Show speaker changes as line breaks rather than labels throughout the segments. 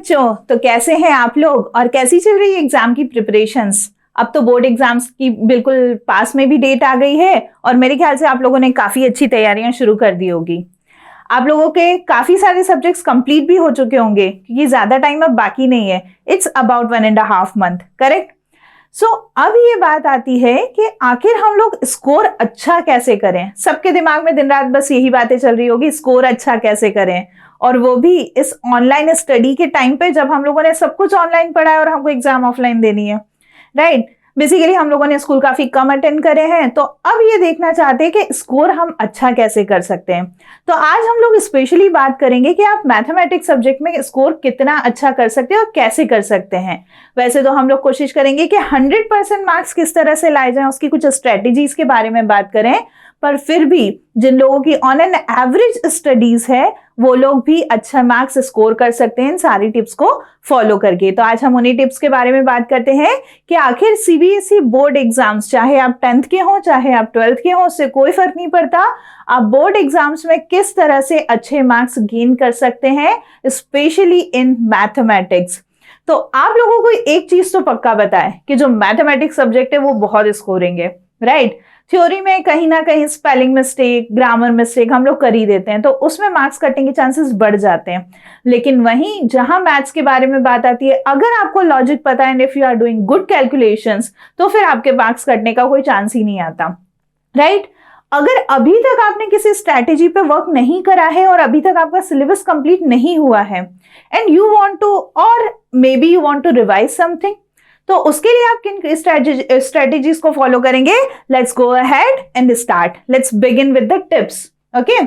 बच्चों, तो कैसे हैं आप लोग और कैसी चल रही है एग्जाम की प्रिपरेशंस? अब तो बोर्ड एग्जाम्स की बिल्कुल पास में भी डेट आ गई है और मेरे ख्याल से आप लोगों ने काफी अच्छी तैयारियां शुरू कर दी होगी। आप लोगों के काफी सारे सब्जेक्ट्स कंप्लीट भी हो चुके होंगे क्योंकि ज्यादा टाइम अब बाकी नहीं है। It's about 1.5 month, correct? So अब ये बात आती है कि आखिर हम लोग स्कोर अच्छा कैसे करें। सबके दिमाग में दिन रात बस यही बातें चल रही होगी, स्कोर अच्छा कैसे करें, और वो भी इस ऑनलाइन स्टडी के टाइम पे जब हम लोगों ने सब कुछ ऑनलाइन पढ़ा है और हमको एग्जाम ऑफलाइन देनी है, राइट? बेसिकली हम लोगों ने स्कूल काफी कम अटेंड करे हैं, तो अब ये देखना चाहते हैं कि स्कोर हम अच्छा कैसे कर सकते हैं। तो आज हम लोग स्पेशली बात करेंगे कि आप मैथमेटिक्स सब्जेक्ट में स्कोर कितना अच्छा कर सकते हैं और कैसे कर सकते हैं। वैसे तो हम लोग कोशिश करेंगे कि 100% मार्क्स किस तरह से लाए जाएं, उसकी कुछ स्ट्रेटेजीज के बारे में बात करें, पर फिर भी जिन लोगों की ऑन एन एवरेज स्टडीज है वो लोग भी अच्छा मार्क्स स्कोर कर सकते हैं इन सारी टिप्स को फॉलो करके। तो आज हम उन्हीं टिप्स के बारे में बात करते हैं कि आखिर सीबीएसई बोर्ड एग्जाम्स, चाहे आप 10th के हो चाहे आप 12th के हो, उससे कोई फर्क नहीं पड़ता, आप बोर्ड एग्जाम्स में किस तरह से अच्छे मार्क्स गेन कर सकते हैं, स्पेशली इन मैथमेटिक्स। तो आप लोगों को एक चीज तो पक्का बताए कि जो मैथमेटिक्स सब्जेक्ट है वो बहुत स्कोरिंग है, राइट? थ्योरी में कहीं ना कहीं स्पेलिंग मिस्टेक, ग्रामर मिस्टेक हम लोग कर ही देते हैं, तो उसमें मार्क्स कटने के चांसेस बढ़ जाते हैं। लेकिन वहीं जहां मैथ्स के बारे में बात आती है, अगर आपको लॉजिक पता है and if you are doing good calculations, तो फिर आपके मार्क्स कटने का कोई चांस ही नहीं आता, राइट? अगर अभी तक आपने किसी स्ट्रैटेजी पे वर्क नहीं करा है और अभी तक आपका सिलेबस कंप्लीट नहीं हुआ है एंड यू वांट टू, और maybe you want to revise something, तो उसके लिए आप किन स्ट्रेटेजीज को फॉलो करेंगे? Let's go ahead and start. Let's begin with the tips. Okay,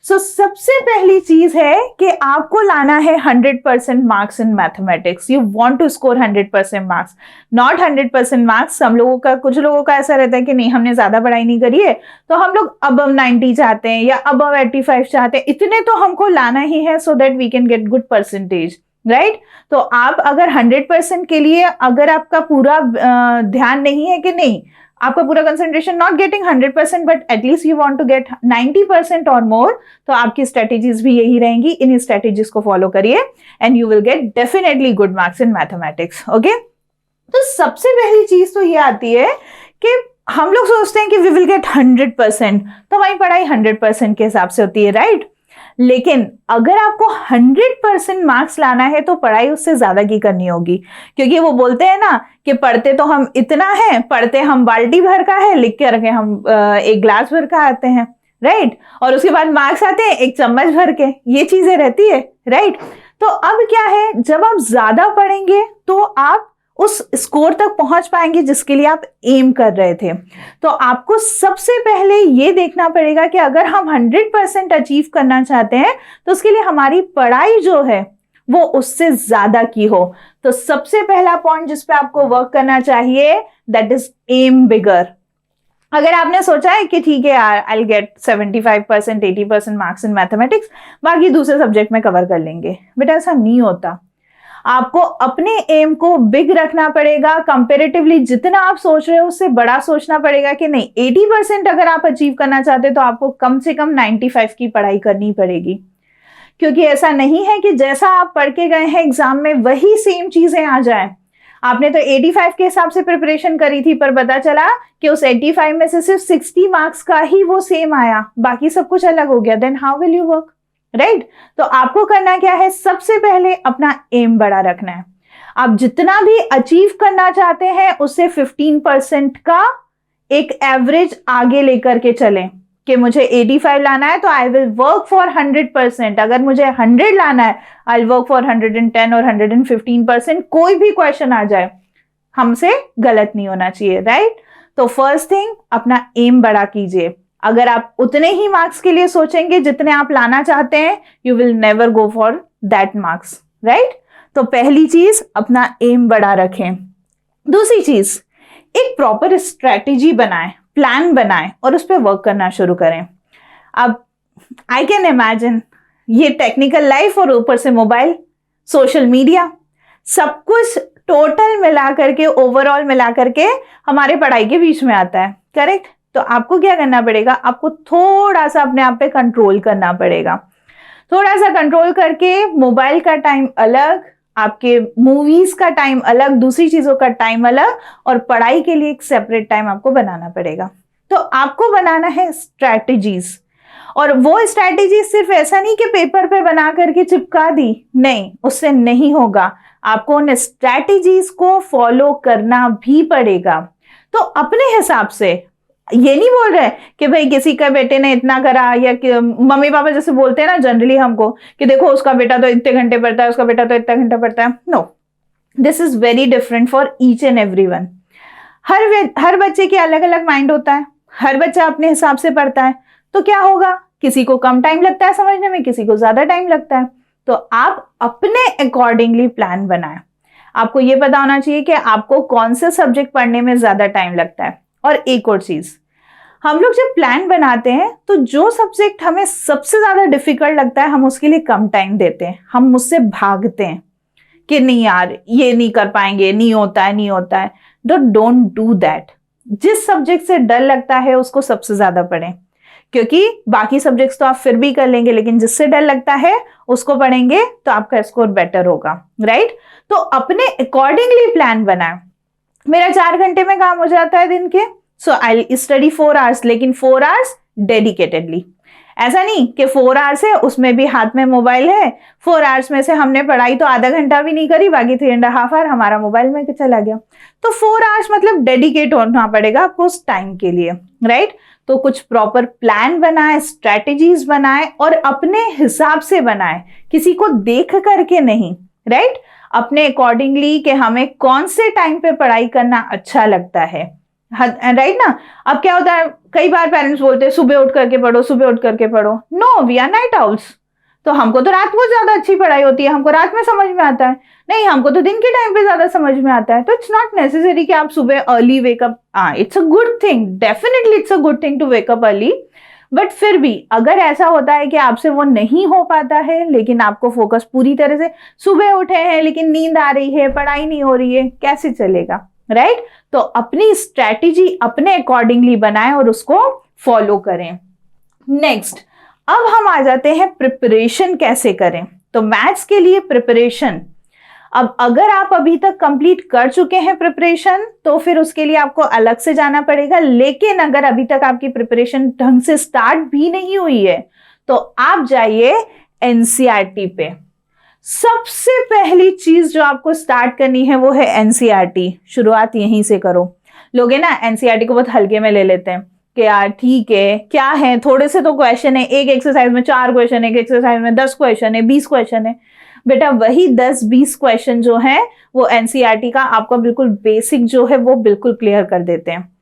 so सबसे पहली चीज है कि आपको लाना है 100% marks in mathematics. You want to score 100% marks, not 100% marks. हम लोगों का, कुछ लोगों का ऐसा रहता है कि नहीं, हमने ज्यादा पढ़ाई नहीं करी है तो हम लोग अबव 90 चाहते हैं या अबव 85 चाहते हैं, इतने तो हमको लाना ही है so that we can get good percentage, right? तो आप अगर 100% के लिए, अगर आपका पूरा ध्यान नहीं है कि नहीं, आपका पूरा concentration not getting 100% but at least you want to get 90% और मोर, तो आपकी स्ट्रेटेजीज भी यही रहेंगी। इन स्ट्रेटेजीज को फॉलो करिए and you will get definitely good marks in mathematics. Okay, तो सबसे पहली चीज तो ये आती है कि हम लोग सोचते हैं कि वी विल गेट 100%, तो हमारी पढ़ाई 100% के हिसाब से होती है, राइट? लेकिन अगर आपको 100% मार्क्स लाना है तो पढ़ाई उससे ज्यादा की करनी होगी, क्योंकि वो बोलते हैं ना कि पढ़ते तो हम इतना है, पढ़ते हम बाल्टी भर का है, लिख के रखे हम एक ग्लास भर का आते हैं, राइट? और उसके बाद मार्क्स आते हैं एक चम्मच भर के, ये चीजें रहती है, राइट? तो अब क्या है, जब आप ज्यादा पढ़ेंगे तो आप उस स्कोर तक पहुंच पाएंगे जिसके लिए आप एम कर रहे थे। तो आपको सबसे पहले ये देखना पड़ेगा कि अगर हम 100% अचीव करना चाहते हैं तो उसके लिए हमारी पढ़ाई जो है वो उससे ज्यादा की हो। तो सबसे पहला पॉइंट जिस पे आपको वर्क करना चाहिए, दैट इज एम बिगर। अगर आपने सोचा है कि ठीक है यार, I will get 75%, 80% marks in mathematics, बाकी दूसरे सब्जेक्ट में कवर कर लेंगे, बेटा ऐसा नहीं होता। आपको अपने एम को बिग रखना पड़ेगा। कंपैरेटिवली जितना आप सोच रहे हो उससे बड़ा सोचना पड़ेगा कि नहीं, 80% अगर आप अचीव करना चाहते तो आपको कम से कम 95 की पढ़ाई करनी पड़ेगी। क्योंकि ऐसा नहीं है कि जैसा आप पढ़ के गए हैं एग्जाम में वही सेम चीजें आ जाए। आपने तो 85 के हिसाब से प्रिपरेशन करी थी, पर पता चला कि उस 85 में से सिर्फ 60 मार्क्स का ही वो सेम आया, बाकी सब कुछ अलग हो गया, then how will you work, right? तो आपको करना क्या है, सबसे पहले अपना एम बड़ा रखना है। आप जितना भी अचीव करना चाहते हैं उससे 15% का एक एवरेज आगे लेकर के चलें कि मुझे 85 लाना है तो आई विल वर्क फॉर 100%। अगर मुझे 100 लाना है आई विल वर्क फॉर 110 और 115%। कोई भी क्वेश्चन आ जाए, हमसे गलत नहीं होना चाहिए, राइट? तो फर्स्ट थिंग, अपना एम बड़ा कीजिए। अगर आप उतने ही मार्क्स के लिए सोचेंगे जितने आप लाना चाहते हैं, you will never go for that marks, right? तो पहली चीज, अपना एम बड़ा रखें। दूसरी चीज, एक प्रॉपर स्ट्रेटेजी बनाएं, प्लान बनाएं और उस पर वर्क करना शुरू करें। अब आई कैन इमेजिन ये टेक्निकल लाइफ और ऊपर से मोबाइल, सोशल मीडिया, सब कुछ टोटल मिला करके, ओवरऑल मिला करके हमारे पढ़ाई के बीच में आता है, करेक्ट? तो आपको क्या करना पड़ेगा, आपको थोड़ा सा अपने आप पे कंट्रोल करना पड़ेगा। थोड़ा सा कंट्रोल करके मोबाइल का टाइम अलग, आपके मूवीज का टाइम अलग, दूसरी चीजों का टाइम अलग, और पढ़ाई के लिए एक सेपरेट टाइम आपको बनाना पड़ेगा। तो आपको बनाना है स्ट्रैटेजीज, और वो स्ट्रैटेजी सिर्फ ऐसा नहीं कि पेपर पे बना करके चिपका दी, नहीं, उससे नहीं होगा। आपको उन स्ट्रैटेजीज को फॉलो करना भी पड़ेगा। तो अपने हिसाब से, ये नहीं बोल रहे कि भाई किसी का बेटे ने इतना करा, या मम्मी पापा जैसे बोलते हैं ना जनरली हमको कि देखो उसका बेटा तो इतने घंटे पढ़ता है, उसका बेटा तो इतना घंटा पढ़ता है। No, this is very different for each and every one. हर बच्चे के अलग अलग माइंड होता है, हर बच्चा अपने हिसाब से पढ़ता है। तो क्या होगा, किसी को कम टाइम लगता है समझने में, किसी को ज्यादा टाइम लगता है। तो आप अपने अकॉर्डिंगली प्लान बनाएं। आपको ये पता होना चाहिए कि आपको कौन से सब्जेक्ट पढ़ने में ज्यादा टाइम लगता है। और एक और चीज, हम लोग जब प्लान बनाते हैं तो जो सब्जेक्ट हमें सबसे ज्यादा डिफिकल्ट लगता है हम उसके लिए कम टाइम देते हैं, हम उससे भागते हैं कि नहीं यार ये नहीं कर पाएंगे, नहीं होता है, नहीं होता है। Don't do that. जिस सब्जेक्ट से डर लगता है उसको सबसे ज्यादा पढ़ें, क्योंकि बाकी सब्जेक्ट्स तो आप फिर भी कर लेंगे, लेकिन जिससे डर लगता है उसको पढ़ेंगे तो आपका स्कोर बेटर होगा, राइट। तो अपने अकॉर्डिंगली प्लान बनाएं। मेरा 4 घंटे में काम हो जाता है दिन के, सो आई स्टडी 4 आवर्स, लेकिन 4 आवर्स डेडिकेटेडली। ऐसा नहीं कि 4 आवर्स है उसमें भी हाथ में मोबाइल है, 4 आवर्स में से हमने पढ़ाई तो आधा घंटा भी नहीं करी, बाकी 3.5 आवर हमारा मोबाइल में चला गया। तो 4 आवर्स मतलब डेडिकेट होना पड़ेगा आपको उस टाइम के लिए, राइट। तो कुछ प्रॉपर प्लान बनाए, स्ट्रैटेजीज बनाए, और अपने हिसाब से बनाए, किसी को देख करके नहीं, राइट। अपने अकॉर्डिंगली कि हमें कौन से टाइम पे पढ़ाई करना अच्छा लगता है, राइट ना। अब क्या होता है, कई बार पेरेंट्स बोलते हैं सुबह उठ करके पढ़ो, सुबह उठ करके पढ़ो। No, we are night owls, तो हमको तो रात को ज्यादा अच्छी पढ़ाई होती है, हमको रात में समझ में आता है। नहीं, हमको तो दिन के टाइम पे ज्यादा समझ में आता है। तो इट्स नॉट नेसेसरी कि आप सुबह early wake up, it's a good thing, definitely it's a good thing to wake up early, but फिर भी अगर ऐसा होता है कि आपसे वो नहीं हो पाता है, लेकिन आपको फोकस पूरी तरह से, सुबह उठे हैं लेकिन नींद आ रही है, पढ़ाई नहीं हो रही है, कैसे चलेगा, राइट। तो अपनी स्ट्रैटेजी अपने अकॉर्डिंगली बनाएं और उसको फॉलो करें। नेक्स्ट, अब हम आ जाते हैं प्रिपरेशन कैसे करें। तो मैथ्स के लिए प्रिपरेशन, अब अगर आप अभी तक कंप्लीट कर चुके हैं प्रिपरेशन तो फिर उसके लिए आपको अलग से जाना पड़ेगा, लेकिन अगर अभी तक आपकी प्रिपरेशन ढंग से स्टार्ट भी नहीं हुई है तो आप जाइए एनसीईआरटी पे। सबसे पहली चीज जो आपको स्टार्ट करनी है वो है एनसीईआरटी। शुरुआत यहीं से करो। लोग है ना एनसीईआरटी को बहुत हल्के में ले लेते हैं कि यार ठीक है, क्या है, थोड़े से तो क्वेश्चन है, एक एक्सरसाइज में 4 क्वेश्चन है, एक एक्सरसाइज में 10 क्वेश्चन है, 20 क्वेश्चन है। बेटा वही 10-20 क्वेश्चन जो है वो एनसीईआरटी का आपका बिल्कुल बेसिक जो है वो बिल्कुल क्लियर कर देते हैं।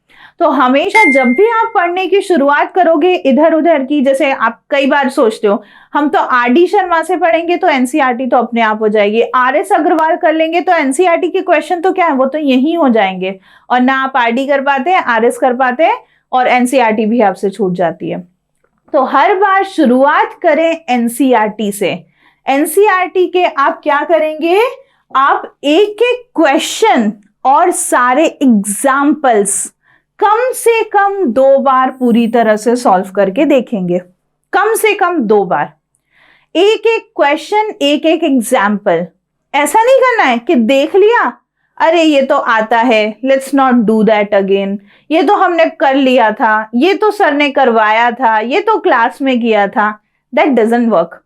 तो हमेशा जब भी आप पढ़ने की शुरुआत करोगे इधर उधर की, जैसे आप कई बार सोचते हो हम तो आरडी शर्मा से पढ़ेंगे तो एनसीईआरटी तो अपने आप हो जाएगी, आरएस अग्रवाल कर लेंगे तो एनसीईआरटी के क्वेश्चन तो क्या है वो तो यही हो जाएंगे, और ना आप आरडी कर पाते हैं, आरएस कर पाते हैं, और एनसीईआरटी भी आपसे छूट जाती है। तो हर बार शुरुआत करें एनसीईआरटी से। एनसीईआरटी के आप क्या करेंगे, आप एक एक क्वेश्चन और सारे एग्जाम्पल्स कम से कम 2 बार पूरी तरह से सॉल्व करके देखेंगे। कम से कम 2 बार, एक एक क्वेश्चन, एक एक एग्जाम्पल। ऐसा नहीं करना है कि देख लिया, अरे ये तो आता है, let's not do that again, ये तो हमने कर लिया था, ये तो सर ने करवाया था, ये तो क्लास में किया था। That doesn't work.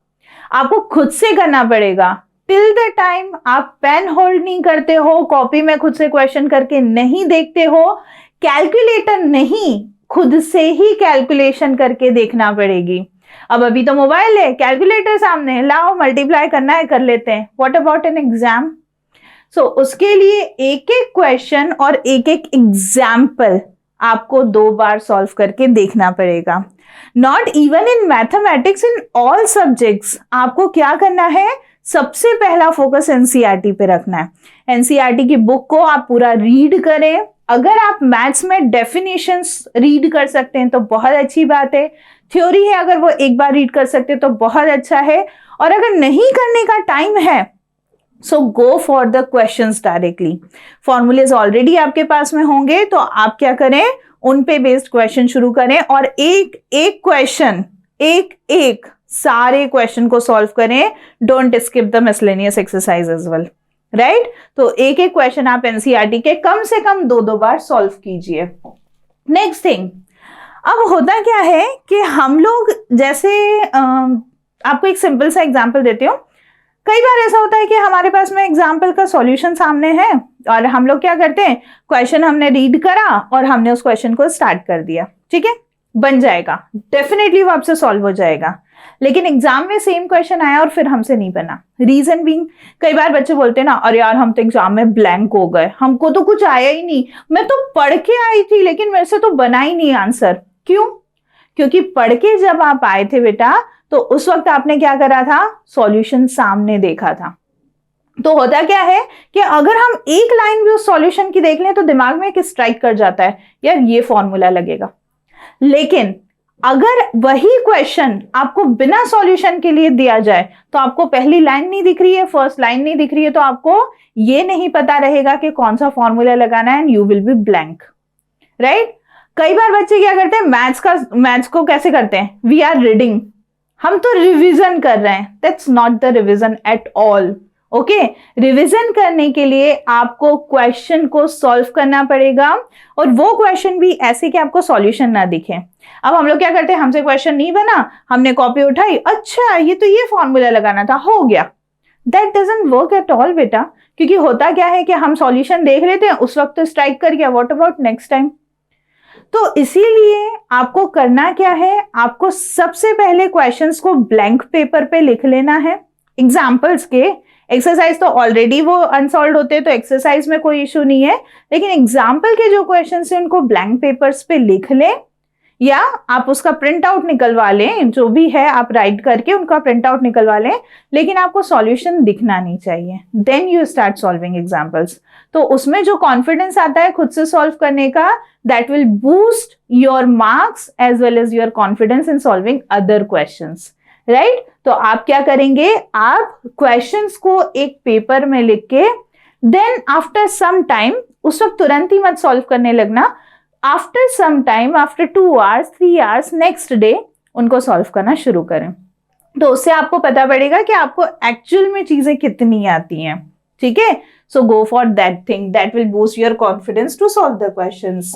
आपको खुद से करना पड़ेगा। टिल द टाइम आप पेन होल्ड नहीं करते हो, कॉपी में खुद से क्वेश्चन करके नहीं देखते हो, कैलकुलेटर नहीं, खुद से ही कैलकुलेशन करके देखना पड़ेगी। अब अभी तो मोबाइल है, कैलकुलेटर सामने है, लाओ मल्टीप्लाई करना है कर लेते हैं। What about an exam? So उसके लिए एक एक क्वेश्चन और एक एक एग्जाम्पल आपको 2 बार सॉल्व करके देखना पड़ेगा। Not even in mathematics, in all subjects आपको क्या करना है, सबसे पहला फोकस एनसीईआरटी पे रखना है। एनसीईआरटी की बुक को आप पूरा रीड करें। अगर आप मैथ्स में डेफिनेशंस रीड कर सकते हैं तो बहुत अच्छी बात है, थ्योरी है अगर वो एक बार रीड कर सकते हैं तो बहुत अच्छा है, और अगर नहीं करने का टाइम है so go for the questions directly. Formulas already आपके पास में होंगे तो आप क्या करें, उन पे बेस्ड क्वेश्चन शुरू करें और एक एक क्वेश्चन, एक सारे क्वेश्चन को सॉल्व करें। Don't skip the miscellaneous exercise as well. Right? तो एक एक क्वेश्चन आप एनसीईआरटी के कम से कम 2-2 बार सॉल्व कीजिए। नेक्स्ट थिंग, अब होता क्या है कि हम लोग जैसे आपको एक सिंपल सा एग्जांपल देती हूँ। कई बार ऐसा होता है कि हमारे पास में एग्जाम्पल का सॉल्यूशन सामने है और हम लोग क्या करते हैं, क्वेश्चन हमने रीड करा और हमने उस क्वेश्चन को स्टार्ट कर दिया, ठीक है, बन जाएगा, डेफिनेटली वो आपसे सॉल्व हो जाएगा। लेकिन एग्जाम में सेम क्वेश्चन आया और फिर हमसे नहीं बना। रीजन बीइंग, कई बार बच्चे बोलते हैं ना, अरे यार हम तो एग्जाम में ब्लैंक हो गए, हमको तो कुछ आया ही नहीं, मैं तो पढ़ के आई थी लेकिन मेरे से तो बना ही नहीं आंसर। क्यों? क्योंकि पढ़ के जब आप आए थे बेटा, तो उस वक्त आपने क्या करा था, सॉल्यूशन सामने देखा था। तो होता क्या है कि अगर हम एक लाइन भी उस सॉल्यूशन की देख लें तो दिमाग में एक स्ट्राइक कर जाता है, यार ये फॉर्मूला लगेगा। लेकिन अगर वही क्वेश्चन आपको बिना सॉल्यूशन के लिए दिया जाए तो आपको पहली लाइन नहीं दिख रही है, फर्स्ट लाइन नहीं दिख रही है, तो आपको ये नहीं पता रहेगा कि कौन सा फॉर्मूला लगाना है, and you will be blank, right? कई बार बच्चे क्या करते हैं, मैथ्स को कैसे करते हैं, वी आर रीडिंग, हम तो रिवीजन कर रहे हैं। That's not the revision at all. Okay, revision करने के लिए आपको क्वेश्चन को सॉल्व करना पड़ेगा, और वो क्वेश्चन भी ऐसे कि आपको सॉल्यूशन ना दिखे। अब हम लोग क्या करते हैं, हमसे क्वेश्चन नहीं बना, हमने कॉपी उठाई, अच्छा ये तो ये फॉर्मूला लगाना था, हो गया। That doesn't work at all बेटा, क्योंकि होता क्या है कि हम सॉल्यूशन देख लेते हैं, उस वक्त तो स्ट्राइक कर गया, व्हाट अबाउट नेक्स्ट टाइम। तो इसीलिए आपको करना क्या है, आपको सबसे पहले क्वेश्चंस को ब्लैंक पेपर पे लिख लेना है। एग्जाम्पल्स के एक्सरसाइज तो ऑलरेडी वो अनसॉल्व होते हैं, तो एक्सरसाइज में कोई इशू नहीं है, लेकिन एग्जाम्पल के जो क्वेश्चंस हैं उनको ब्लैंक पेपर्स पे लिख लें, या आप उसका प्रिंट आउट निकलवा लें, जो भी है आप राइट करके उनका प्रिंट आउट निकलवा लें, लेकिन आपको सॉल्यूशन दिखना नहीं चाहिए। Then you start solving examples. तो उसमें जो कॉन्फिडेंस आता है खुद से सॉल्व करने का, that will boost your marks as well as your confidence in solving other questions, right? तो आप क्या करेंगे, आप क्वेश्चंस को एक पेपर में लिख के, देन आफ्टर सम टाइम, उस वक्त तुरंत ही मत सॉल्व करने लगना, after some time, after 2 hours 3 hours next day उनको सॉल्व करना शुरू करें। तो उससे आपको पता पड़ेगा कि आपको एक्चुअल में चीजें कितनी आती हैं, ठीक है? So go for that thing, that will boost your confidence to solve the questions.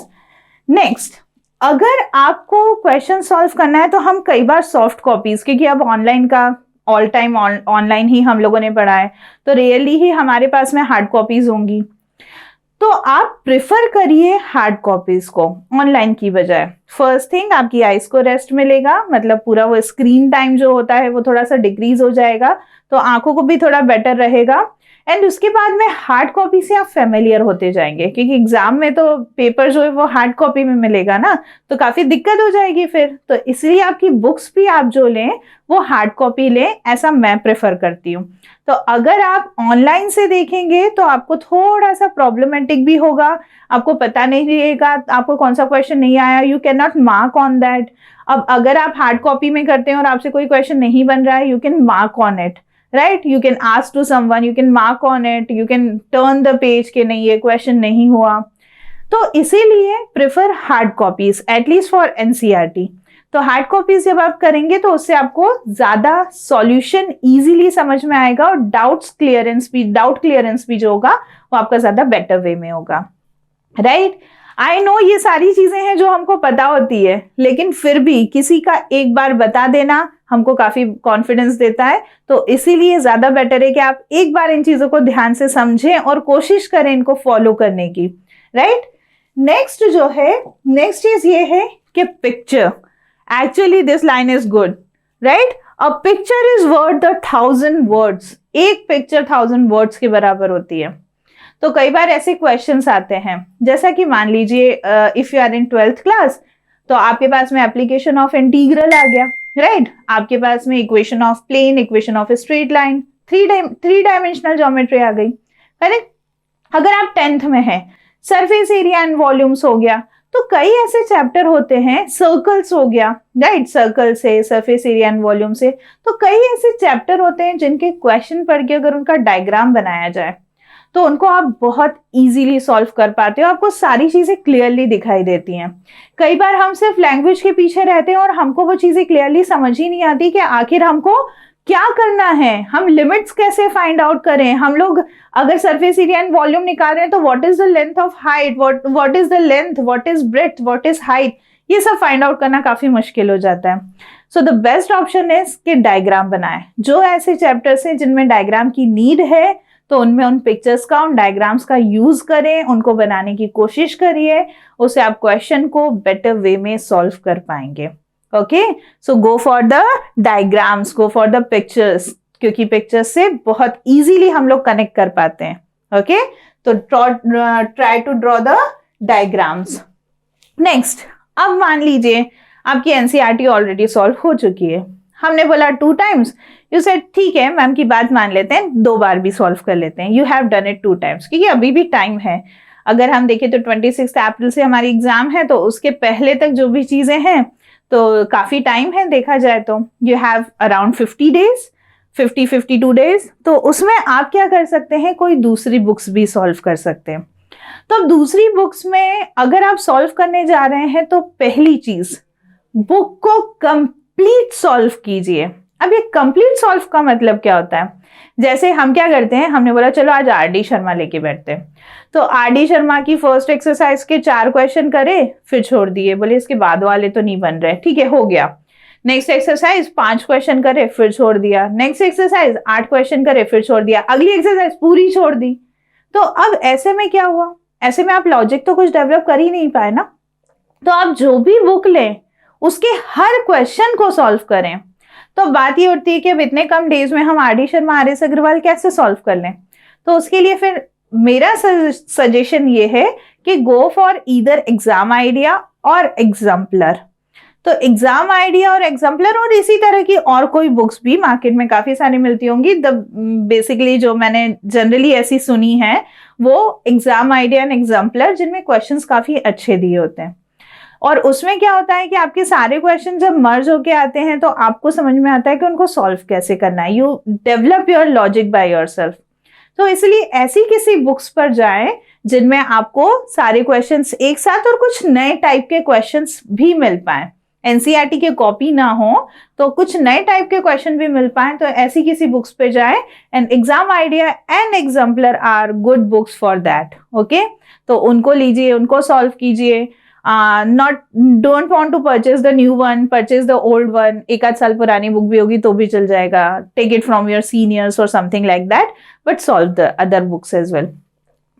Next, अगर आपको क्वेश्चन सॉल्व करना है तो हम कई बार सॉफ्ट कॉपीज, क्योंकि अब ऑनलाइन का ऑल टाइम ऑनलाइन ही हम लोगों ने पढ़ा है, तो रियली ही हमारे पास में हार्ड कॉपीज होंगी, तो आप प्रिफर करिए हार्ड कॉपीज को ऑनलाइन की बजाय। फर्स्ट थिंग, आपकी आईज को रेस्ट मिलेगा, मतलब पूरा वो स्क्रीन टाइम जो होता है वो थोड़ा सा डिक्रीज हो जाएगा, तो आंखों को भी थोड़ा बेटर रहेगा। एंड उसके बाद में हार्ड कॉपी से आप फेमिलियर होते जाएंगे, क्योंकि एग्जाम में तो पेपर जो है वो हार्ड कॉपी में मिलेगा ना, तो काफी दिक्कत हो जाएगी फिर। तो इसलिए आपकी बुक्स भी आप जो लें वो हार्ड कॉपी लें, ऐसा मैं प्रेफर करती हूँ। तो अगर आप ऑनलाइन से देखेंगे तो आपको थोड़ा सा प्रॉब्लमेटिक भी होगा, आपको पता नहीं रहेगा आपको कौन सा क्वेश्चन नहीं आया, you can not mark on that. अब अगर आप हार्ड कॉपी में करते हैं और आपसे कोई क्वेश्चन नहीं बन रहा है, you can mark on it, right? You can ask to someone, you can mark on it, you can turn the page के नहीं ये क्वेश्चन नहीं हुआ। तो इसीलिए prefer hard copies at least for NCERT. तो हार्ड कॉपीज जब आप करेंगे तो उससे आपको ज्यादा सॉल्यूशन इजीली समझ में आएगा, और डाउट क्लियरेंस भी जो होगा वो आपका ज्यादा बेटर वे में होगा, राइट? आई नो ये सारी चीजें हैं जो हमको पता होती है, लेकिन फिर भी किसी का एक बार बता देना हमको काफी कॉन्फिडेंस देता है। तो इसीलिए ज्यादा बेटर है कि आप एक बार इन चीजों को ध्यान से समझें और कोशिश करें इनको फॉलो करने की, राइट? नेक्स्ट जो है, नेक्स्ट चीज ये है कि picture, actually this line is good, right? A picture is worth 1,000 words। एक पिक्चर 1,000 words के बराबर होती है। तो कई बार ऐसे क्वेश्चंस आते हैं, जैसा कि मान लीजिए if you are in 12th class, तो आपके पास में एप्लीकेशन ऑफ इंटीग्रल आ गया, राइट? आपके पास में equation of plane, equation of straight line, three dimensional geometry आ गई, करेक्ट? अगर आप 10th में हैं, सरफेस एरिया एंड वॉल्यूम्स हो गया, तो कई ऐसे चैप्टर होते हैं, सर्कल्स हो गया, राइट? सर्कल से, सरफेस एरिया एंड वॉल्यूम से, तो कई ऐसे चैप्टर होते हैं जिनके क्वेश्चन पढ़ के अगर उनका डायग्राम बनाया जाए तो उनको आप बहुत इजीली सॉल्व कर पाते हो, आपको सारी चीजें क्लियरली दिखाई देती हैं। कई बार हम सिर्फ लैंग्वेज के पीछे रहते हैं और हमको वो चीजें क्लियरली समझ ही नहीं आती कि आखिर हमको क्या करना है, हम लिमिट्स कैसे फाइंड आउट करें, हम लोग अगर सरफेस एरिया एंड वॉल्यूम निकाल रहे हैं तो what is the length of height, what is the length, what is breadth, what is height, ये सब फाइंड आउट करना काफी मुश्किल हो जाता है। So the best option is कि डायग्राम बनाएं। जो ऐसे चैप्टर्स हैं जिनमें डायग्राम की नीड है तो उनमें उन पिक्चर्स का, उन डायग्राम्स का यूज करें, उनको बनाने की कोशिश करिए, उससे आप क्वेश्चन को बेटर वे में सॉल्व कर पाएंगे। Okay, so go for the diagrams, go for the pictures, क्योंकि पिक्चर्स से बहुत इजीली हम लोग कनेक्ट कर पाते हैं। ओके, तो try to draw the diagrams. Next, अब मान लीजिए आपकी एनसीईआरटी ऑलरेडी सॉल्व हो चुकी है, हमने बोला 2 टाइम्स, यू सेड ठीक है मैम की बात मान लेते हैं, 2 बार भी सॉल्व कर लेते हैं, you have done it 2 times, क्योंकि अभी भी टाइम है। अगर हम देखें तो 26 अप्रैल से हमारी एग्जाम है, तो उसके पहले तक जो भी चीजें हैं तो काफी टाइम है देखा जाए तो। You have around 50 days, 52 days, तो उसमें आप क्या कर सकते हैं, कोई दूसरी बुक्स भी सॉल्व कर सकते हैं। तो अब दूसरी बुक्स में अगर आप सॉल्व करने जा रहे हैं तो पहली चीज, बुक को कंप्लीट सॉल्व कीजिए। अब ये कंप्लीट सॉल्व का मतलब क्या होता है, जैसे हम क्या करते हैं, हमने बोला चलो आज आर डी शर्मा लेके बैठते हैं, तो आर डी शर्मा की फर्स्ट एक्सरसाइज के 4 क्वेश्चन करे, फिर छोड़ दिए, बोले इसके बाद वाले तो नहीं बन रहे, ठीक है हो गया। नेक्स्ट एक्सरसाइज 5 क्वेश्चन करे, फिर छोड़ दिया। नेक्स्ट एक्सरसाइज 8 क्वेश्चन करे, फिर छोड़ दिया। अगली एक्सरसाइज पूरी छोड़ दी। तो अब ऐसे में क्या हुआ, ऐसे में आप लॉजिक तो कुछ डेवलप कर ही नहीं पाए ना। तो आप जो भी बुक लें उसके हर क्वेश्चन को सॉल्व करें। तो बात ये उठती है कि अब इतने कम डेज में हम R D Sharma, R S Agarwal कैसे सॉल्व कर लें। तो उसके लिए फिर मेरा सजेशन ये है कि go for either exam idea और एग्जाम्पलर। तो एग्जाम आइडिया और एग्जाम्पलर और इसी तरह की और कोई बुक्स भी मार्केट में काफी सारी मिलती होंगी। बेसिकली जो मैंने जनरली ऐसी सुनी है वो एग्जाम आइडिया एंड एग्जाम्पलर, जिनमें क्वेश्चंस काफी अच्छे दिए होते हैं। और उसमें क्या होता है कि आपके सारे क्वेश्चन जब मर्ज होके आते हैं तो आपको समझ में आता है कि उनको सॉल्व कैसे करना है। You develop your logic by yourself. तो इसलिए ऐसी किसी बुक्स पर जाएं जिनमें आपको सारे क्वेश्चंस एक साथ और कुछ नए टाइप के क्वेश्चंस भी मिल पाए। एनसीईआरटी के कॉपी ना हो तो कुछ नए टाइप के क्वेश्चन भी मिल पाए, तो ऐसी किसी बुक्स पे जाएं। And exam idea and exemplar are good books for that. Okay, तो उनको लीजिए, उनको सॉल्व कीजिए। don't want to purchase the new one, purchase the old one। एक आध साल पुरानी बुक भी होगी तो भी चल जाएगा, take it from your seniors or something like that, but solve the other books as well।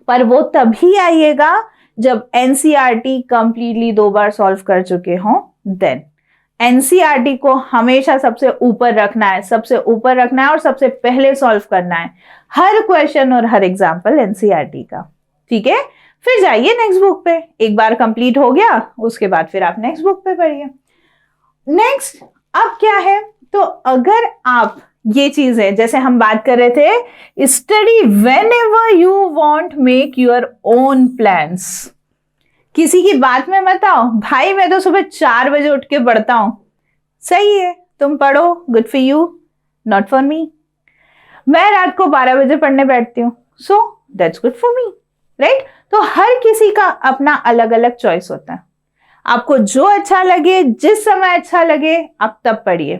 पर वो तभी आइएगा जब एनसीईआरटी कंप्लीटली 2 बार सॉल्व कर चुके हों। देन एनसीईआरटी को हमेशा सबसे ऊपर रखना है, सबसे ऊपर रखना है और सबसे पहले सॉल्व करना है हर क्वेश्चन और हर एग्जाम्पल एनसीईआरटी का। ठीक है, फिर जाइए नेक्स्ट बुक पे। एक बार कंप्लीट हो गया उसके बाद फिर आप नेक्स्ट बुक पे पढ़िए। नेक्स्ट अब क्या है, तो अगर आप ये चीजें जैसे हम बात कर रहे थे, study when ever you want, make your own plans. किसी की बात में मत आओ, भाई मैं तो सुबह 4 बजे उठ के पढ़ता हूं। सही है, तुम पढ़ो, good for you, not for me. मैं रात को 12 बजे पढ़ने बैठती हूँ, so that's good for me, right. तो हर किसी का अपना अलग अलग चॉइस होता है। आपको जो अच्छा लगे, जिस समय अच्छा लगे, आप तब पढ़िए।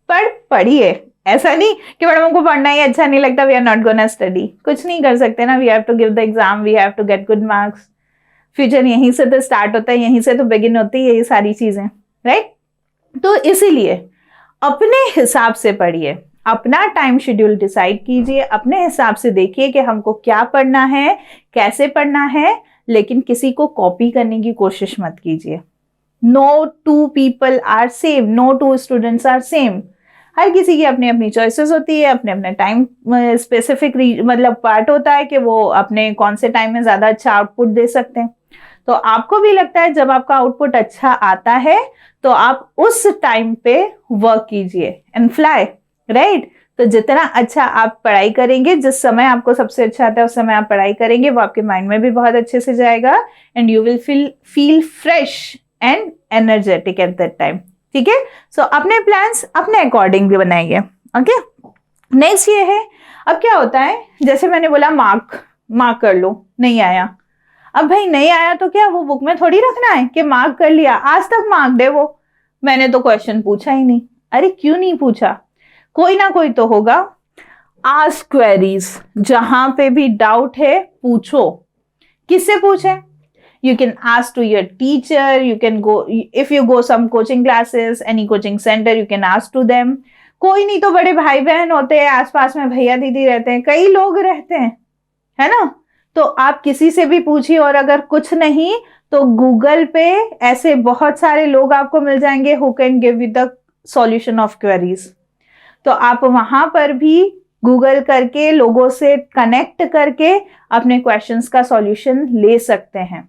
पढ़िए, ऐसा नहीं कि मैडम हमको पढ़ना ही अच्छा नहीं लगता, we are not gonna study. कुछ नहीं कर सकते ना, we have to give the exam, we have to get good marks. Future यहीं से तो स्टार्ट होता है, यहीं से तो बिगिन होती है ये सारी चीजें, राइट। तो इसीलिए अपने हिसाब से पढ़िए, अपना टाइम शेड्यूल डिसाइड कीजिए, अपने हिसाब से देखिए कि हमको क्या पढ़ना है, कैसे पढ़ना है, लेकिन किसी को कॉपी करने की कोशिश मत कीजिए। No 2 people are same, no 2 students are same. हर किसी की अपनी अपनी चॉइसेस होती है, अपने अपने टाइम स्पेसिफिक मतलब पार्ट होता है कि वो अपने कौन से टाइम में ज्यादा अच्छा आउटपुट दे सकते हैं। तो आपको भी लगता है जब आपका आउटपुट अच्छा आता है तो आप उस टाइम पे वर्क कीजिए एंड फ्लाई, राइट। तो जितना अच्छा आप पढ़ाई करेंगे, जिस समय आपको सबसे अच्छा आता है उस समय आप पढ़ाई करेंगे, वो आपके माइंड में भी बहुत अच्छे से जाएगा and you will feel fresh and energetic at that time. ठीक है, सो अपने प्लान्स अपने अकॉर्डिंग भी बनाइए। ओके, नेक्स्ट ये है, अब क्या होता है, जैसे मैंने बोला मार्क कर लो, नहीं आया। अब भाई नहीं आया तो क्या वो बुक में थोड़ी रखना है कि मार्क कर लिया, आज तक मार्क दे वो, मैंने तो क्वेश्चन पूछा ही नहीं। अरे क्यों नहीं पूछा? कोई ना कोई तो होगा। आस्क क्वेरीज, जहां पे भी डाउट है पूछो। किससे पूछे? You can ask to your teacher, you can go, if you go some coaching classes, any coaching center, you can ask to them. कोई नहीं तो बड़े भाई बहन होते हैं, आसपास में भैया दीदी रहते हैं, कई लोग रहते हैं, है ना? तो आप किसी से भी पूछिए, और अगर कुछ नहीं तो गूगल पे ऐसे बहुत सारे लोग आपको मिल जाएंगे who can give you the solution of queries. तो आप वहां पर भी गूगल करके, लोगों से कनेक्ट करके अपने क्वेश्चंस का सॉल्यूशन ले सकते हैं।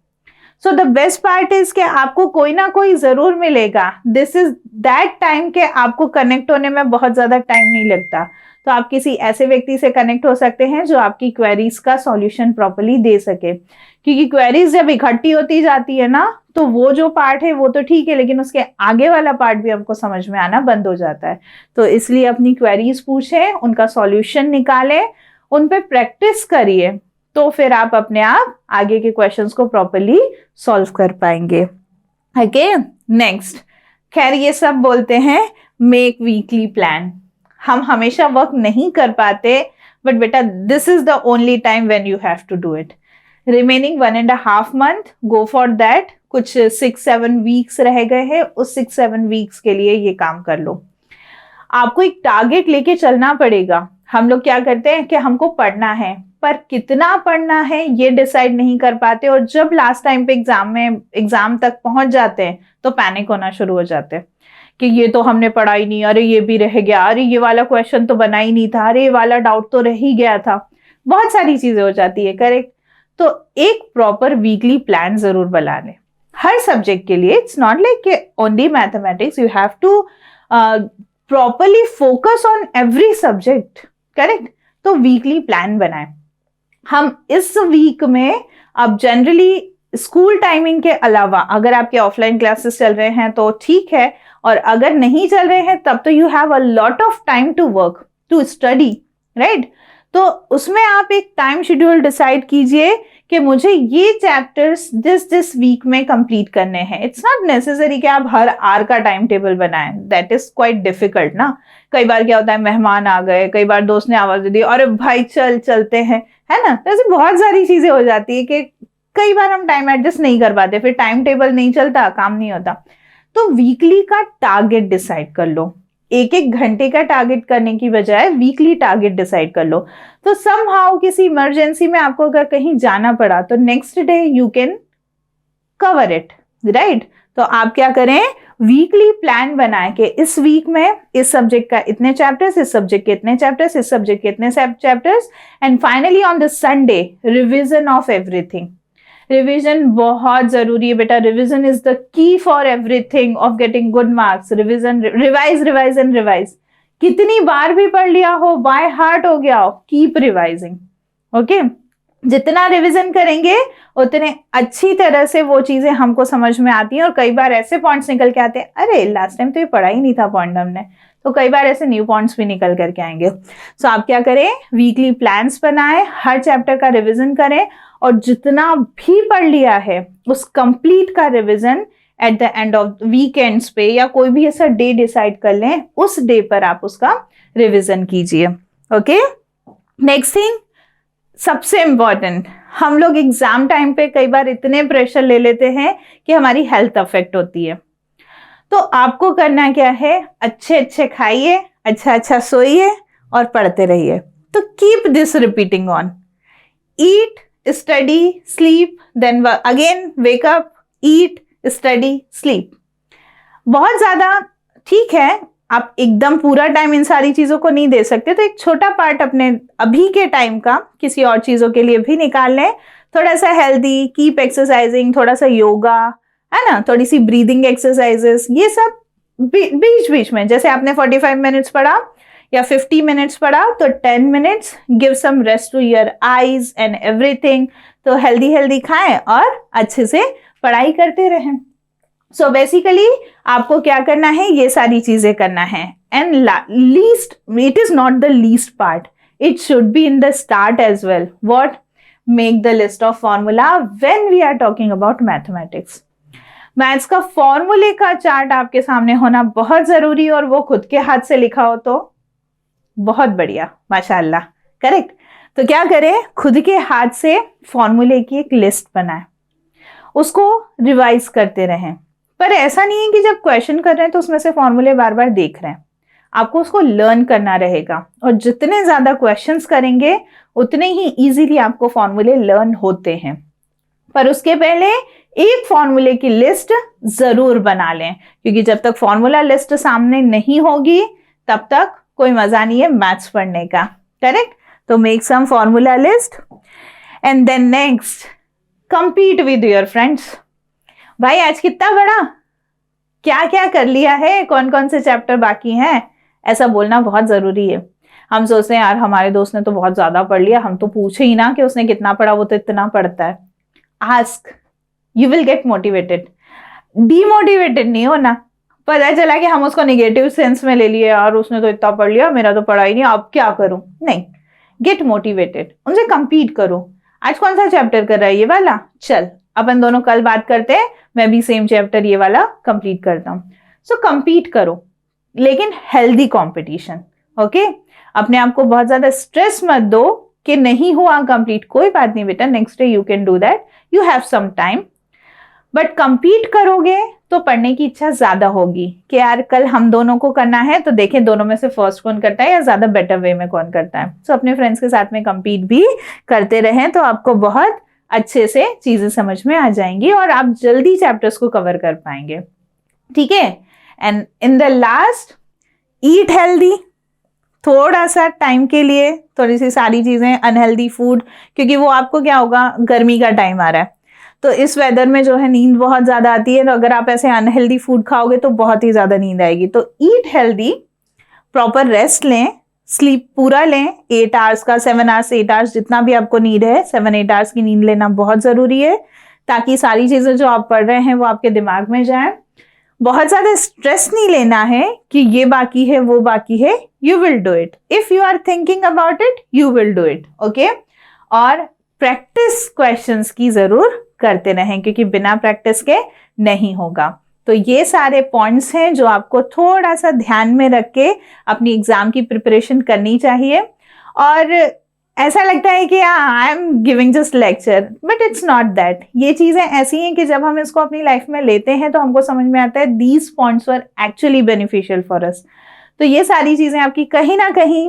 So the best part is कि आपको कोई ना कोई जरूर मिलेगा। दिस इज दैट टाइम के आपको कनेक्ट होने में बहुत ज्यादा टाइम नहीं लगता। तो आप किसी ऐसे व्यक्ति से कनेक्ट हो सकते हैं जो आपकी क्वेरीज का सॉल्यूशन प्रॉपर्ली दे सके, क्योंकि क्वेरीज जब इकट्ठी होती जाती है ना, तो वो जो पार्ट है वो तो ठीक है, लेकिन उसके आगे वाला पार्ट भी हमको समझ में आना बंद हो जाता है। तो इसलिए अपनी क्वेरीज पूछें, उनका सॉल्यूशन निकालें, उन पे प्रैक्टिस करिए, तो फिर आप अपने आप आगे के क्वेश्चंस को प्रॉपर्ली सॉल्व कर पाएंगे। Okay, next. खैर ये सब बोलते हैं मेक वीकली प्लान। हम हमेशा वर्क नहीं कर पाते, बट बेटा this is the only time when you have to do it. Remaining 1.5 month, go for that. कुछ 6-7 वीक्स रह गए हैं, उस 6-7 वीक्स के लिए ये काम कर लो। आपको एक टारगेट लेके चलना पड़ेगा। हम लोग क्या करते हैं कि हमको पढ़ना है, पर कितना पढ़ना है ये डिसाइड नहीं कर पाते, और जब लास्ट टाइम पे एग्जाम तक पहुंच जाते हैं तो पैनिक होना शुरू हो जाते हैं कि ये तो हमने पढ़ा ही नहीं, अरे ये भी रह गया, अरे ये वाला क्वेश्चन तो बना ही नहीं था, अरे ये वाला डाउट तो रह ही गया था। बहुत सारी चीजें हो जाती है, करेक्ट? तो एक प्रॉपर वीकली प्लान जरूर बना लें हर सब्जेक्ट के लिए। It's not like only mathematics, you have to properly focus on every subject, correct? तो वीकली प्लान बनाएं। हम इस वीक में अब जनरली स्कूल टाइमिंग के अलावा, अगर आपके ऑफलाइन क्लासेस चल रहे हैं तो ठीक है, और अगर नहीं चल रहे हैं तब तो you have a lot of time to work, to study, right? तो उसमें आप एक टाइम शेड्यूल डिसाइड कीजिए कि मुझे ये चैप्टर्स दिस वीक में कंप्लीट करने हैं। इट्स नॉट नेसेसरी कि आप हर आवर का टाइम टेबल बनाएं, दैट इज क्वाइट डिफिकल्ट ना। कई बार क्या होता है, मेहमान आ गए, कई बार दोस्त ने आवाज दे दी, अरे भाई चलते हैं, है ना? तो ऐसी बहुत सारी चीजें हो जाती है कि कई बार हम टाइम एडजस्ट नहीं कर पाते, फिर टाइम टेबल नहीं चलता, काम नहीं होता। तो वीकली का टारगेट डिसाइड कर लो। 1-1 घंटे का टारगेट करने की बजाय वीकली टारगेट डिसाइड कर लो। तो समहाउ किसी इमरजेंसी में आपको अगर कहीं जाना पड़ा तो next day you can cover it, right? तो आप क्या करें, वीकली प्लान बनाएं कि इस वीक में इस सब्जेक्ट का इतने चैप्टर्स, इस सब्जेक्ट के इतने चैप्टर्स, इस सब्जेक्ट के इतने chapters, and finally on the Sunday revision of everything. Revision बहुत जरूरी है बेटा। Revision is the key for everything of getting good marks. Revision, revise and revise. कितनी बार भी पढ़ लिया हो, बाय हार्ट हो गया हो, कीप रिवाइजिंग। ओके, जितना रिवीजन करेंगे उतने अच्छी तरह से वो चीजें हमको समझ में आती हैं, और कई बार ऐसे पॉइंट्स निकल के आते हैं, अरे लास्ट टाइम तो ये पढ़ा ही नहीं था पॉइंट हमने, तो कई बार ऐसे न्यू पॉइंट्स भी निकल करके आएंगे। सो आप क्या करें, वीकली प्लान्स बनाएं, हर चैप्टर का रिवीजन करें, और जितना भी पढ़ लिया है उस कंप्लीट का revision at the end of weekends पे, या कोई भी ऐसा डे डिसाइड कर लें, उस डे पर आप उसका रिवीजन कीजिए। ओके, नेक्स्ट थिंग, सबसे इंपॉर्टेंट, हम लोग एग्जाम टाइम पे कई बार इतने प्रेशर ले लेते हैं कि हमारी हेल्थ अफेक्ट होती है। तो आपको करना क्या है, अच्छे खाइए, अच्छा सोइए और पढ़ते रहिए। तो keep this repeating on, eat, study, sleep, then again wake up, eat, study, sleep. बहुत ज्यादा ठीक है, आप एकदम पूरा टाइम इन सारी चीजों को नहीं दे सकते, तो एक छोटा पार्ट अपने अभी के टाइम का किसी और चीजों के लिए भी निकाल लें। थोड़ा सा हेल्दी, कीप एक्सरसाइजिंग, थोड़ा सा योगा, है ना, थोड़ी सी ब्रीदिंग एक्सरसाइजेस, ये सब बीच बीच में, जैसे आपने 45 मिनट्स पढ़ा या 50 मिनट्स पढ़ा, तो 10 minutes give some rest to your eyes and everything. तो हेल्दी खाएं और अच्छे से पढ़ाई करते रहें। सो बेसिकली आपको क्या करना है, ये सारी चीजें करना है। And least, it is not the least part, it should be in the start as well. What? Make the list of formula when we are talking about mathematics. Maths का फॉर्मूले का चार्ट आपके सामने होना बहुत जरूरी, और वो खुद के हाथ से लिखा हो तो बहुत बढ़िया, माशाल्लाह, करेक्ट। तो क्या करें, खुद के हाथ से फॉर्मूले की एक लिस्ट बनाएं, उसको रिवाइज करते रहें। पर ऐसा नहीं है कि जब क्वेश्चन कर रहे हैं तो उसमें से फॉर्मूले बार बार देख रहे हैं, आपको उसको लर्न करना रहेगा। और जितने ज्यादा क्वेश्चंस करेंगे उतने ही इजीली आपको फॉर्मूले लर्न होते हैं। पर उसके पहले एक फॉर्मूले की लिस्ट जरूर बना लें, क्योंकि जब तक फॉर्मूला लिस्ट सामने नहीं होगी तब तक कोई मजा नहीं है मैथ्स पढ़ने का, करेक्ट। तो make some formula list and then next compete with your friends। भाई आज कितना बड़ा, क्या क्या कर लिया है, कौन कौन से चैप्टर बाकी हैं, ऐसा बोलना बहुत जरूरी है। हम सोचते हैं यार हमारे दोस्त ने तो बहुत ज्यादा पढ़ लिया, हम तो पूछे ही ना कि उसने कितना पढ़ा, वो तो इतना पढ़ता है। Ask, you will get motivated. Demotivated नहीं होना। पता चला कि हम उसको निगेटिव सेंस में ले लिए, और उसने तो इतना पढ़ लिया, मेरा तो पढ़ा ही नहीं, अब क्या करूं। नहीं, गेट मोटिवेटेड, उनसे कंपीट करो। आज कौन सा चैप्टर कर रहा है, ये वाला, चल अपन दोनों कल बात करते हैं, मैं भी सेम चैप्टर ये वाला कंप्लीट करता हूं। सो कंपीट करो, लेकिन हेल्दी कंपटीशन, ओके। अपने आप को बहुत ज्यादा स्ट्रेस मत दो कि नहीं हुआ कंप्लीट, कोई बात नहीं बेटा, next day you can do that, you have some time. But compete करोगे तो पढ़ने की इच्छा ज्यादा होगी कि यार कल हम दोनों को करना है, तो देखें दोनों में से फर्स्ट कौन करता है या ज्यादा बेटर वे में कौन करता है। सो अपने फ्रेंड्स के साथ में कंपीट भी करते रहें, तो आपको बहुत अच्छे से चीजें समझ में आ जाएंगी और आप जल्दी चैप्टर्स को कवर कर पाएंगे, ठीक है। And in the last, eat healthy. थोड़ा सा टाइम के लिए थोड़ी सी सारी चीजें अनहेल्दी फूड, क्योंकि वो आपको क्या होगा, गर्मी का टाइम आ रहा है तो इस वेदर में जो है नींद बहुत ज्यादा आती है, तो अगर आप ऐसे अनहेल्दी फूड खाओगे तो बहुत ही ज्यादा नींद आएगी। तो ईट हेल्दी, प्रॉपर रेस्ट लें, स्लीप पूरा लें, 8 आवर्स का, 7 आवर्स, 8 आवर्स, जितना भी आपको नीड है, 7-8 आवर्स की नींद लेना बहुत जरूरी है, ताकि सारी चीजें जो आप पढ़ रहे हैं वो आपके दिमाग में जाए। बहुत ज्यादा स्ट्रेस नहीं लेना है कि ये बाकी है वो बाकी है, you will do it. If you are thinking about it, you will do it, okay. और प्रैक्टिस क्वेश्चंस की जरूर करते रहें, क्योंकि बिना प्रैक्टिस के नहीं होगा। तो ये सारे पॉइंट्स हैं जो आपको थोड़ा सा ध्यान में रख के अपनी एग्जाम की प्रिपरेशन करनी चाहिए। और ऐसा लगता है कि I am giving just lecture, but it's not that. ये चीजें ऐसी हैं कि जब हम इसको अपनी लाइफ में लेते हैं तो हमको समझ में आता है these points were actually beneficial for us. तो ये सारी चीजें आपकी कहीं ना कहीं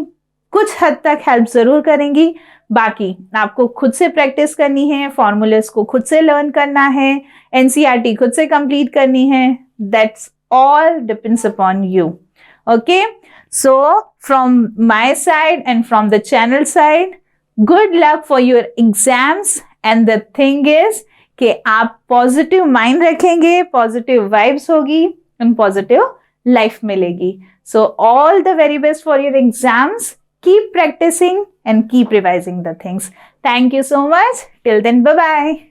कुछ हद तक हेल्प जरूर करेंगी। बाकी आपको खुद से प्रैक्टिस करनी है, फॉर्मूलेस को खुद से लर्न करना है, एनसीईआरटी खुद से कंप्लीट करनी है, that's all depends upon you, okay. So from my side and from the channel side, good luck for your exams. And the thing is कि आप पॉजिटिव माइंड रखेंगे, पॉजिटिव वाइब्स होगी एंड पॉजिटिव लाइफ मिलेगी। So all the very best for your exams. Keep practicing and keep revising the things. Thank you so much. Till then, bye-bye.